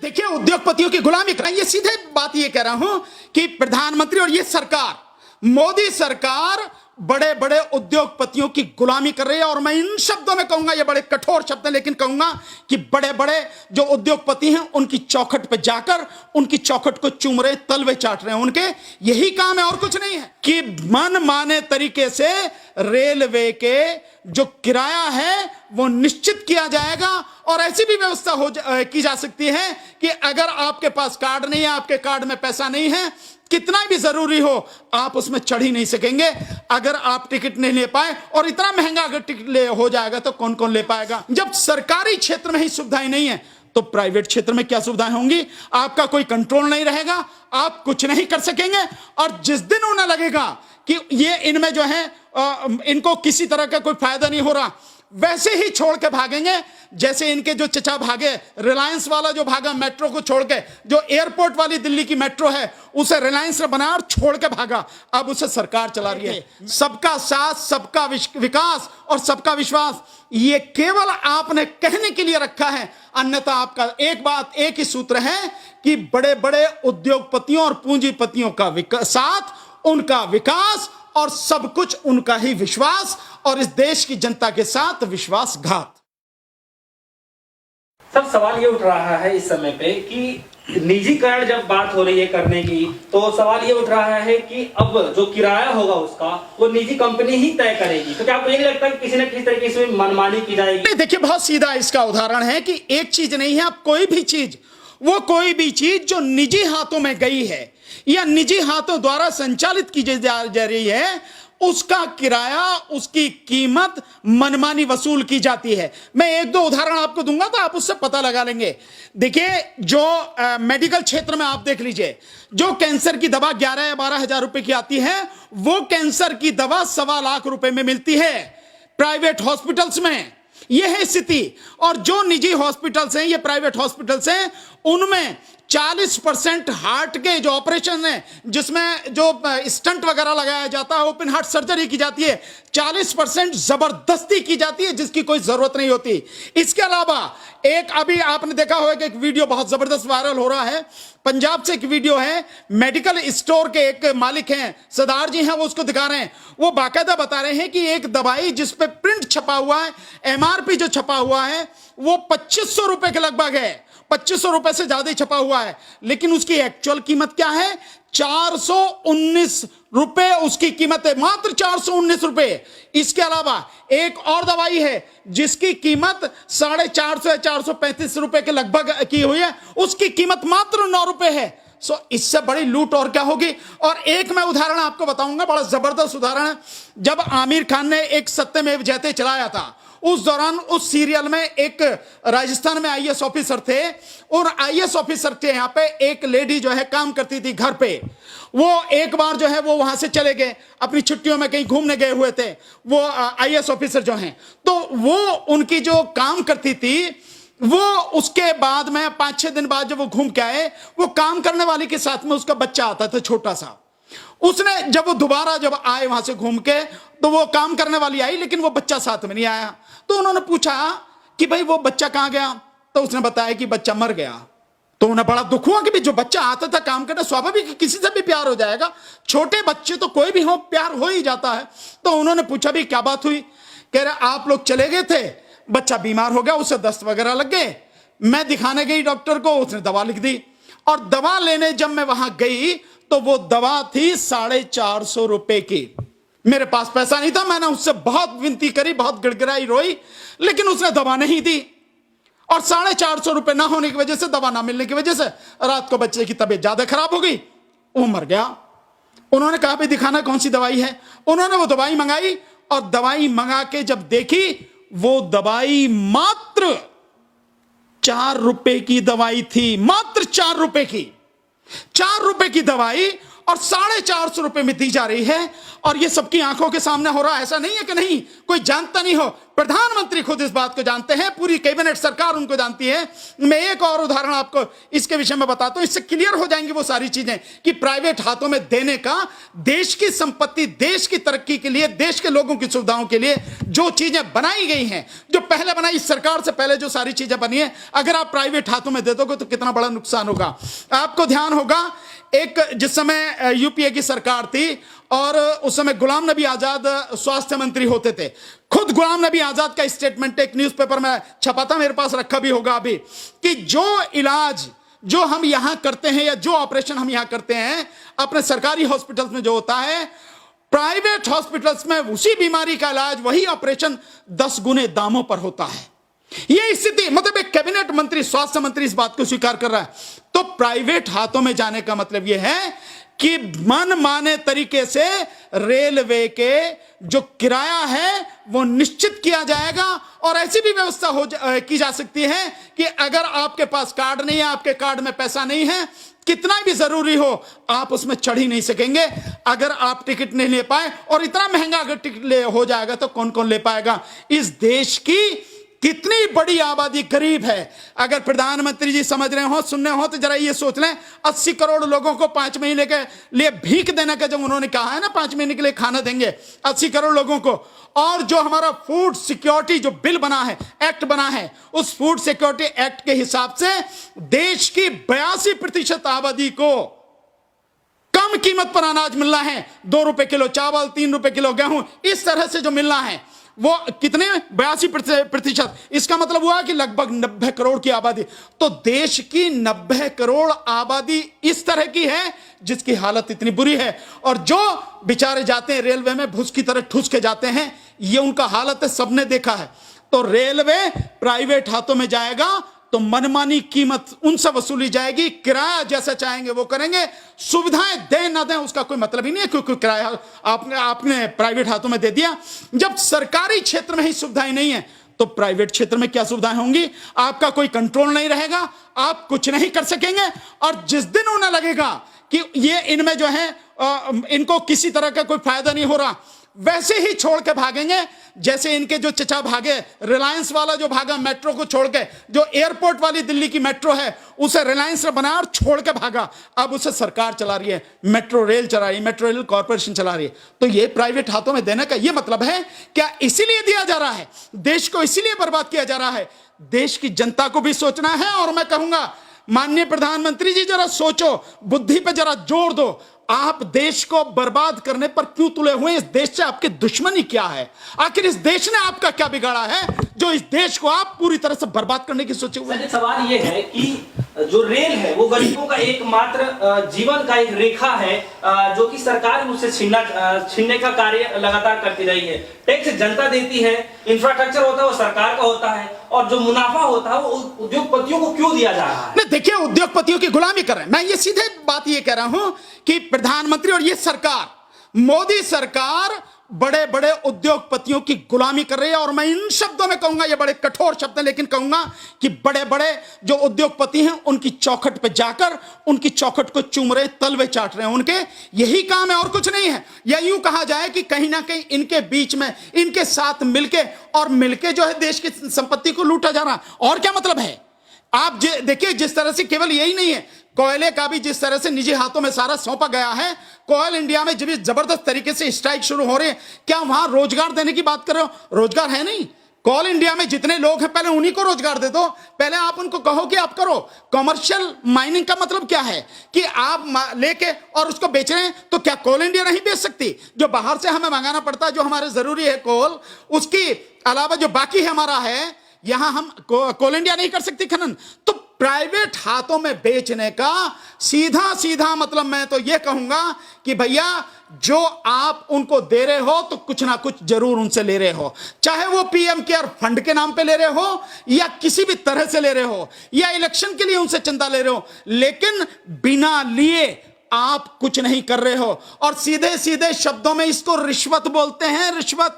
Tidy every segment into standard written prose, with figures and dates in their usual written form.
देखिए, उद्योगपतियों की गुलामी कर, ये सीधे बात ये कह रहा हूं कि प्रधानमंत्री और ये सरकार, मोदी सरकार बड़े बड़े उद्योगपतियों की गुलामी कर रही है। और मैं इन शब्दों में कहूंगा, ये बड़े कठोर शब्द हैं, लेकिन कहूंगा कि बड़े बड़े जो उद्योगपति हैं उनकी चौखट पे जाकर उनकी चौखट को चूम रहे, तलवे चाट रहे हैं। उनके यही काम है और कुछ नहीं है कि मन माने तरीके से रेलवे के जो किराया है वो निश्चित किया जाएगा। और ऐसी भी व्यवस्था की जा सकती है कि अगर आपके पास कार्ड नहीं है, आपके कार्ड में पैसा नहीं है, कितना भी जरूरी हो, आप उसमें चढ़ ही नहीं सकेंगे अगर आप टिकट नहीं ले पाए। और इतना महंगा अगर टिकट हो जाएगा तो कौन कौन ले पाएगा। जब सरकारी क्षेत्र में ही सुविधाएं नहीं है तो प्राइवेट क्षेत्र में क्या सुविधाएं होंगी। आपका कोई कंट्रोल नहीं रहेगा, आप कुछ नहीं कर सकेंगे। और जिस दिन उन्हें लगेगा कि ये इनमें जो है इनको किसी तरह का कोई फायदा नहीं हो रहा, वैसे ही छोड़ के भागेंगे जैसे इनके जो चचा भागे। रिलायंस वाला जो भागा मेट्रो को छोड़ के, जो एयरपोर्ट वाली दिल्ली की मेट्रो है उसे रिलायंस ने बनाया और छोड़ के भागा, अब उसे सरकार चला रही है। सबका साथ, सबका विकास और सबका विश्वास, ये केवल आपने कहने के लिए रखा है। अन्यथा आपका एक बात, एक ही सूत्र है कि बड़े बड़े उद्योगपतियों और पूंजीपतियों का साथ, उनका विकास और सब कुछ उनका ही विश्वास, और इस देश की जनता के साथ विश्वासघात। सब सवाल ये उठ रहा है इस समय पे कि निजीकरण जब बात हो रही है करने की, तो सवाल ये उठ रहा है कि अब जो किराया होगा उसका वो निजी कंपनी ही तय करेगी। तो क्या आपको ये नहीं लगता कि किसी न किसी तरीके से मनमानी की जाएगी? देखिए, बहुत सीधा इसका उदाहरण है कि एक चीज नहीं है, आप कोई भी चीज जो निजी हाथों में गई है या निजी हाथों द्वारा संचालित की जा रही है, उसका किराया, उसकी कीमत मनमानी वसूल की जाती है। मैं एक दो उदाहरण आपको दूंगा तो आप उससे पता लगा लेंगे। देखिए, जो मेडिकल क्षेत्र में आप देख लीजिए, जो कैंसर की दवा 11 या 12 हजार रुपए की आती है, वो कैंसर की दवा 1.25 लाख रुपए में मिलती है प्राइवेट हॉस्पिटल्स में। यह है स्थिति। और जो निजी हॉस्पिटल्स हैं, ये प्राइवेट हॉस्पिटल्स हैं, उनमें 40% हार्ट के जो ऑपरेशन है, जिसमें जो स्टंट वगैरह लगाया जाता है, ओपन हार्ट सर्जरी की जाती है, 40% जबरदस्ती की जाती है जिसकी कोई जरूरत नहीं होती। इसके अलावा एक अभी आपने देखा होगा कि एक वीडियो बहुत जबरदस्त वायरल हो रहा है, पंजाब से एक वीडियो है, मेडिकल स्टोर के एक मालिक हैं, सरदार जी हैं, वो उसको दिखा रहे हैं। वो बाकायदा बता रहे हैं कि एक दवाई जिस पे प्रिंट छपा हुआ है, MRP जो छपा हुआ है, वो 2500 रुपए के लगभग है। 2500 रुपए से ज्यादा ही छपा हुआ है, लेकिन उसकी एक्चुअल कीमत क्या है? 419 रुपए उसकी कीमत है, मात्र 419 रुपए। इसके अलावा एक और दवाई है जिसकी कीमत 450 या 435 रुपए के लगभग की हुई है, उसकी कीमत मात्र 9 रुपए है। इससे बड़ी लूट और क्या होगी। और एक मैं उदाहरण आपको बताऊंगा, बड़ा जबरदस्त उदाहरण है। जब आमिर खान ने एक सत्यमेव जयते चलाया था, उस दौरान उस सीरियल में एक राजस्थान में IAS ऑफिसर थे, और IAS ऑफिसर के यहाँ पे एक लेडी जो है काम करती थी घर पे। वो एक बार जो है वो वहां से चले गए, अपनी छुट्टियों में कहीं घूमने गए हुए थे वो IAS ऑफिसर जो हैं। तो वो उनकी जो काम करती थी, वो उसके बाद में 5-6 दिन बाद जब वो घूम के आए, वो काम करने वाली के साथ में उसका बच्चा आता था छोटा सा। उसने जब वो दोबारा जब आए वहां से घूम के, तो वो काम करने वाली आई, लेकिन वो बच्चा साथ में नहीं आया। तो उन्होंने पूछा कि भाई वो बच्चा कहां गया? तो उसने बताया कि बच्चा मर गया। तो उन्हें बड़ा दुख हुआ कि भाई जो बच्चा आता था काम करना, स्वाभाविक किसी से भी प्यार हो जाएगा, छोटे बच्चे तो कोई भी हो प्यार हो ही जाता है। तो उन्होंने पूछा भी क्या बात हुई? कह रहे आप लोग चले गए थे, बच्चा बीमार हो गया, उसे दस्त वगैरह लग गए, मैं दिखाने गई डॉक्टर को, उसने दवा लिख दी, और दवा लेने जब मैं वहां गई तो वो दवा थी 450 रुपए की। मेरे पास पैसा नहीं था, मैंने उससे बहुत विनती करी, बहुत गिड़गिड़ाई, रोई, लेकिन उसने दवा नहीं दी। और 450 रुपए ना होने की वजह से, दवा ना मिलने की वजह से, रात को बच्चे की तबीयत ज्यादा खराब हो गई, वो मर गया। उन्होंने कहा भाई दिखाना कौन सी दवाई है। उन्होंने वो दवाई मंगाई, और दवाई मंगा के जब देखी, वो दवाई मात्र 4 रुपए की दवाई थी, मात्र 4 रुपए की। 4 रुपए की दवाई और 450 रुपए में दी जा रही है। और ये सबकी आंखों के सामने हो रहा है। ऐसा नहीं है कि नहीं कोई जानता नहीं हो, प्रधानमंत्री खुद इस बात को जानते हैं, पूरी कैबिनेट सरकार उनको जानती है। मैं एक और उदाहरण आपको इसके विषय में बताता हूं, इससे क्लियर हो जाएंगी वो सारी चीजें कि प्राइवेट हाथों में देने का, देश की संपत्ति, देश की तरक्की के लिए, देश के लोगों की सुविधाओं के लिए जो चीजें बनाई गई हैं, जो पहले बनाई, इस सरकार से पहले जो सारी चीजें बनी है, अगर आप प्राइवेट हाथों में दे दोगे तो कितना बड़ा नुकसान होगा। आपको ध्यान होगा, एक जिस समय यूपीए की सरकार थी और उस समय गुलाम नबी आजाद स्वास्थ्य मंत्री होते थे, खुद गुलाम नबी आजाद का स्टेटमेंट एक न्यूज़पेपर में छपा था, मेरे पास रखा भी होगा अभी, कि जो इलाज जो हम यहां करते हैं या जो ऑपरेशन हम यहां करते हैं अपने सरकारी हॉस्पिटल्स में जो होता है, प्राइवेट हॉस्पिटल्स में उसी बीमारी का इलाज, वही ऑपरेशन 10 गुने दामों पर होता है। यह स्थिति, मतलब एक कैबिनेट मंत्री, स्वास्थ्य मंत्री इस बात को स्वीकार कर रहा है। तो प्राइवेट हाथों में जाने का मतलब यह है कि मनमाने तरीके से रेलवे के जो किराया है वो निश्चित किया जाएगा, और ऐसी भी व्यवस्था की जा सकती है कि अगर आपके पास कार्ड नहीं है, आपके कार्ड में पैसा नहीं है, कितना भी जरूरी हो आप उसमें चढ़ ही नहीं सकेंगे अगर आप टिकट नहीं ले पाए। और इतना महंगा अगर टिकट हो जाएगा तो कौन कौन ले पाएगा। इस देश की कितनी बड़ी आबादी गरीब है। अगर प्रधानमंत्री जी समझ रहे हो, सुन रहे हो, तो जरा ये सोच लें, 80 करोड़ लोगों को 5 महीने के लिए भीख देने का जब उन्होंने कहा है ना, 5 महीने के लिए खाना देंगे 80 करोड़ लोगों को, और जो हमारा फूड सिक्योरिटी जो बिल बना है, एक्ट बना है, उस फूड सिक्योरिटी एक्ट के हिसाब से देश की 82% आबादी को कम कीमत पर अनाज मिलना है। 2 रुपए किलो चावल, 3 रुपए किलो गेहूं, इस तरह से जो मिलना है वो कितने, 82%। इसका मतलब हुआ कि लगभग 90 करोड़ की आबादी। तो देश की 90 करोड़ आबादी इस तरह की है जिसकी हालत इतनी बुरी है, और जो बेचारे जाते हैं रेलवे में भूस की तरह ठूस के जाते हैं, ये उनका हालत है, सबने देखा है। तो रेलवे प्राइवेट हाथों में जाएगा तो मनमानी कीमत उनसे वसूली जाएगी, किराया जैसा चाहेंगे वो करेंगे, सुविधाएं दें ना दें उसका कोई मतलब ही नहीं है, क्योंकि किराया आपने प्राइवेट हाथों में दे दिया। जब सरकारी क्षेत्र में ही सुविधाएं नहीं है तो प्राइवेट क्षेत्र में क्या सुविधाएं होंगी। आपका कोई कंट्रोल नहीं रहेगा, आप कुछ नहीं कर सकेंगे, और जिस दिन उन्हें लगेगा कि ये इनमें जो है इनको किसी तरह का कोई फायदा नहीं हो रहा, वैसे ही छोड़ के भागेंगे। जैसे इनके जो चचा भागे, रिलायंस वाला जो भागा मेट्रो को छोड़ के, जो एयरपोर्ट वाली दिल्ली की मेट्रो है उसे रिलायंस ने बनाया और छोड़ के भागा, अब उसे सरकार चला रही है, मेट्रो रेल चला रही है, मेट्रो रेल कॉर्पोरेशन चला रही है। तो ये प्राइवेट हाथों में देने का ये मतलब है क्या? इसीलिए दिया जा रहा है, देश को इसीलिए बर्बाद किया जा रहा है। देश की जनता को भी सोचना है, और मैं कहूंगा माननीय प्रधानमंत्री जी जरा सोचो, बुद्धि पे जरा जोर दो। आप देश को बर्बाद करने पर क्यों तुले हुए? इस देश से आपकी दुश्मनी क्या है? आखिर इस देश ने आपका क्या बिगाड़ा है जो इस देश को आप पूरी तरह से बर्बाद करने की सोचे हुए? सवाल ये है कि जो रेल है वो गरीबों का एकमात्र जीवन का एक रेखा है, जो कि सरकार उससे छीनने का कार्य लगातार करती रही है। टैक्स जनता देती है, इंफ्रास्ट्रक्चर होता है वो सरकार का होता है, और जो मुनाफा होता है वो उद्योगपतियों को क्यों दिया जा रहा है? नहीं, देखिए, उद्योगपतियों की गुलामी कर रहे हैं। मैं ये सीधे बात ये कह रहा हूं कि प्रधानमंत्री और ये सरकार, मोदी सरकार बड़े बड़े उद्योगपतियों की गुलामी कर रही है। और मैं इन शब्दों में कहूंगा, ये बड़े कठोर शब्द हैं, लेकिन कहूंगा कि बड़े बड़े जो उद्योगपति हैं उनकी चौखट पे जाकर उनकी चौखट को चूम रहे, तलवे चाट रहे हैं, उनके यही काम है और कुछ नहीं है। या यूं कहा जाए कि कहीं ना कहीं इनके बीच में, इनके साथ मिलके जो है देश की संपत्ति को लूटा जा रहा। और क्या मतलब है? आप देखिए, जिस तरह से, केवल यही नहीं है, कोयले का भी जिस तरह से निजी हाथों में सारा सौंपा गया है, कोयल इंडिया में जब जबरदस्त तरीके से स्ट्राइक शुरू हो रही है, क्या वहां रोजगार देने की बात कर रहे हो? रोजगार है नहीं। कोयल इंडिया में जितने लोग हैं पहले उन्हीं को रोजगार दे दो, पहले आप उनको कहो कि आप करो। कमर्शियल माइनिंग का मतलब क्या है कि आप लेके और उसको बेच रहे हैं, तो क्या कोल इंडिया नहीं बेच सकती? जो बाहर से हमें मंगाना पड़ता है, जो हमारे जरूरी है कोल, उसकी अलावा जो बाकी है हमारा है, यहां हम कोल इंडिया नहीं कर सकती खनन। तो प्राइवेट हाथों में बेचने का सीधा सीधा मतलब मैं तो यह कहूंगा कि भैया, जो आप उनको दे रहे हो तो कुछ ना कुछ जरूर उनसे ले रहे हो, चाहे वो पीएम केयर फंड के नाम पे ले रहे हो या किसी भी तरह से ले रहे हो, या इलेक्शन के लिए उनसे चंदा ले रहे हो, लेकिन बिना लिए आप कुछ नहीं कर रहे हो। और सीधे सीधे शब्दों में इसको रिश्वत बोलते हैं। रिश्वत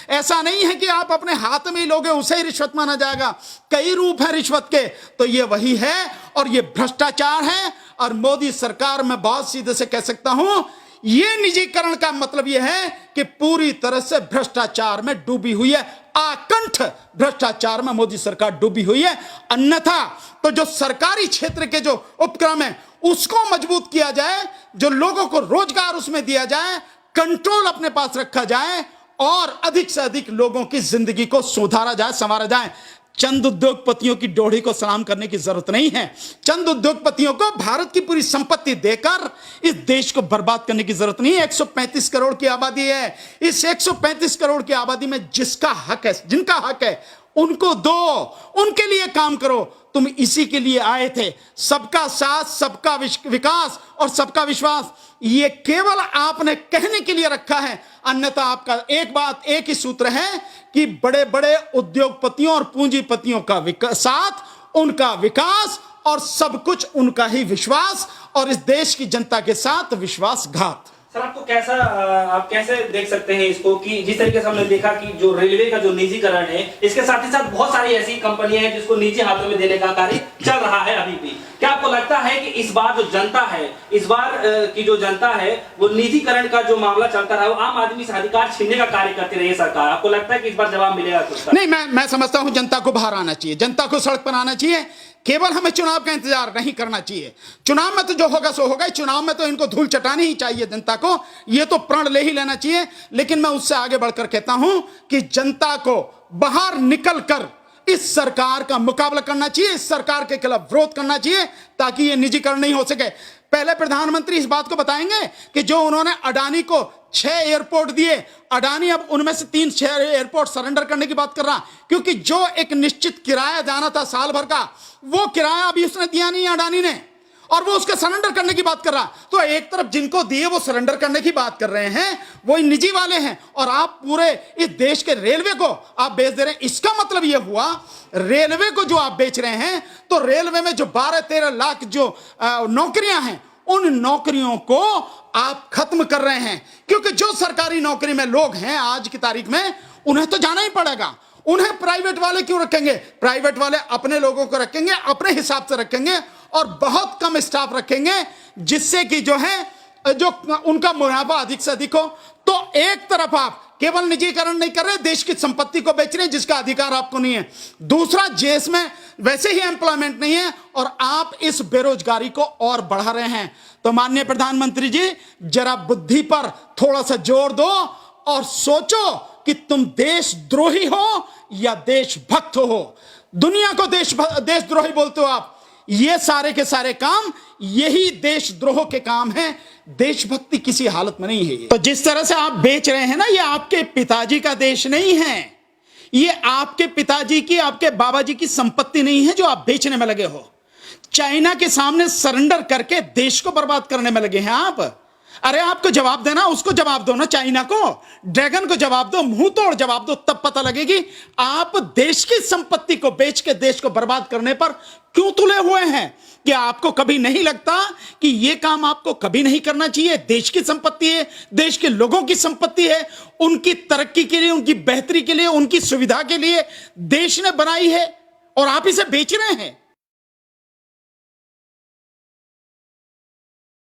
ऐसा नहीं है कि आप अपने हाथ में ही लोगे उसे ही रिश्वत माना जाएगा, कई रूप है रिश्वत के। तो ये वही है और ये भ्रष्टाचार है। और मोदी सरकार में बहुत सीधे से कह सकता हूं, ये निजीकरण का मतलब यह है कि पूरी तरह से भ्रष्टाचार में डूबी हुई है, आकंठ भ्रष्टाचार में मोदी सरकार डूबी हुई है। अन्यथा तो जो सरकारी क्षेत्र के जो उपक्रम है उसको मजबूत किया जाए, जो लोगों को रोजगार उसमें दिया जाए, कंट्रोल अपने पास रखा जाए और अधिक से अधिक लोगों की जिंदगी को सुधारा जाए, संवारा जाए। चंद उद्योगपतियों की डोरी को सलाम करने की जरूरत नहीं है। चंद उद्योगपतियों को भारत की पूरी संपत्ति देकर इस देश को बर्बाद करने की जरूरत नहीं है। 135 करोड़ की आबादी है। इस 135 करोड़ की आबादी में जिसका हक है, जिनका हक है, उनको दो, उनके लिए काम करो। तुम इसी के लिए आए थे। सबका साथ, सबका विकास और सबका विश्वास, ये केवल आपने कहने के लिए रखा है। अन्यथा आपका एक बात, एक ही सूत्र है कि बड़े बड़े उद्योगपतियों और पूंजीपतियों का साथ, उनका विकास और सब कुछ उनका ही विश्वास, और इस देश की जनता के साथ विश्वासघात। सर आपको कैसा, आप कैसे देख सकते हैं इसको कि जिस तरीके से हमने देखा कि जो रेलवे का जो निजीकरण है, इसके साथ ही साथ बहुत सारी ऐसी कंपनियां हैं जिसको निजी हाथों में देने का कार्य चल रहा है अभी भी। क्या आपको लगता है कि इस बार जो जनता है, इस बार की जो जनता है, वो निजीकरण का जो मामला चलता रहा, वो आम आदमी से अधिकार छीनने का कार्य करती रही है सरकार? आपको लगता है कि इस बार जवाब मिलेगा कुछ? नहीं, मैं समझता हूं जनता को बाहर आना चाहिए, जनता को सड़क पर आना चाहिए। केवल हमें चुनाव का इंतजार नहीं करना चाहिए। चुनाव में तो जो होगा सो होगा, चुनाव में तो इनको धूल चटानी ही चाहिए जनता को, ये तो प्रण ले ही लेना चाहिए। लेकिन मैं उससे आगे बढ़कर कहता हूं कि जनता को बाहर निकलकर इस सरकार का मुकाबला करना चाहिए, इस सरकार के खिलाफ विरोध करना चाहिए, ताकि ये निजीकरण नहीं हो सके। पहले प्रधानमंत्री इस बात को बताएंगे कि जो उन्होंने अडानी को 6 एयरपोर्ट दिए, अडानी अब उनमें से 6 एयरपोर्ट सरेंडर करने की बात कर रहा, क्योंकि जो एक निश्चित किराया जाना था साल भर का, वो किराया अभी उसने दिया नहीं अडानी ने, और वो उसके सरेंडर करने की बात कर रहा। तो एक तरफ जिनको दिए वो सरेंडर करने की बात कर रहे हैं, वो निजी वाले हैं, और आप पूरे इस देश के रेलवे को आप बेच दे रहे हैं। इसका मतलब ये हुआ, रेलवे को जो आप बेच रहे हैं, तो रेलवे में जो 12-13 लाख जो नौकरियां हैं, उन नौकरियों को आप खत्म कर रहे हैं। क्योंकि जो सरकारी नौकरी में लोग हैं आज की तारीख में, उन्हें तो जाना ही पड़ेगा। उन्हें प्राइवेट वाले क्यों रखेंगे? प्राइवेट वाले अपने लोगों को रखेंगे, अपने हिसाब से रखेंगे, और बहुत कम स्टाफ रखेंगे, जिससे कि जो है जो उनका मुनाफा अधिक से अधिक हो। तो एक तरफ आप केवल निजीकरण नहीं कर रहे, देश की संपत्ति को बेच रहे हैं जिसका अधिकार आपको नहीं है। दूसरा, देश में वैसे ही एम्प्लॉयमेंट नहीं है और आप इस बेरोजगारी को और बढ़ा रहे हैं। तो माननीय प्रधानमंत्री जी, जरा बुद्धि पर थोड़ा सा जोर दो और सोचो कि तुम देशद्रोही हो या देशभक्त हो। दुनिया को देशद्रोही बोलते हो आप। ये सारे के सारे काम यही देशद्रोह के काम हैं, देशभक्ति किसी हालत में नहीं है। तो जिस तरह से आप बेच रहे हैं ना, ये आपके पिताजी का देश नहीं है, ये आपके पिताजी की, आपके बाबा जी की संपत्ति नहीं है जो आप बेचने में लगे हो। चाइना के सामने सरेंडर करके देश को बर्बाद करने में लगे हैं आप। अरे आपको जवाब देना, उसको जवाब दो ना, चाइना को, ड्रैगन को जवाब दो, मुंह तोड़ जवाब दो, तब पता लगेगी आप देश की संपत्ति को बेच के देश को बर्बाद करने पर क्यों तुले हुए हैं। कि आपको कभी नहीं लगता कि यह काम आपको कभी नहीं करना चाहिए? देश की संपत्ति है, देश के लोगों की संपत्ति है, उनकी तरक्की के लिए, उनकी बेहतरी के लिए, उनकी सुविधा के लिए देश ने बनाई है, और आप इसे बेच रहे हैं।